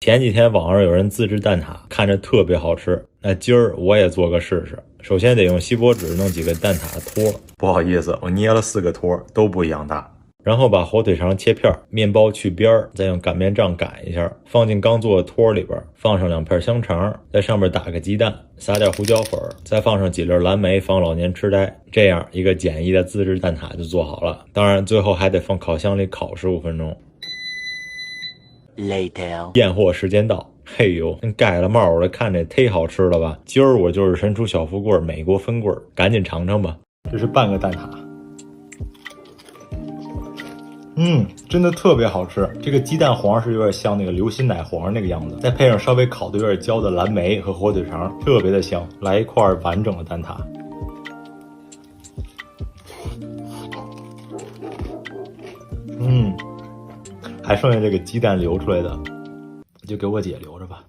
前几天网上有人自制蛋挞，看着特别好吃。那今儿我也做个试试。首先得用锡箔纸弄几个蛋挞托，不好意思，我捏了4个托，都不一样大。然后把火腿肠切片，面包去边儿，再用擀面杖擀一下，放进刚做的托里边，放上2片香肠，在上面打个鸡蛋，撒点胡椒粉，再放上几粒蓝莓，防老年痴呆。这样一个简易的自制蛋挞就做好了。当然最后还得放烤箱里烤15分钟。Later， 验货时间到。嘿呦，跟盖了帽的，看着也忒好吃了吧！今儿我就是神厨小富贵美国分柜，赶紧尝尝吧。这是半个蛋挞，真的特别好吃。这个鸡蛋黄是有点像那个流心奶黄那个样子，再配上稍微烤的有点焦的蓝莓和火腿肠，特别的香。来一块完整的蛋挞。还剩下这个鸡蛋流出来的，就给我姐留着吧。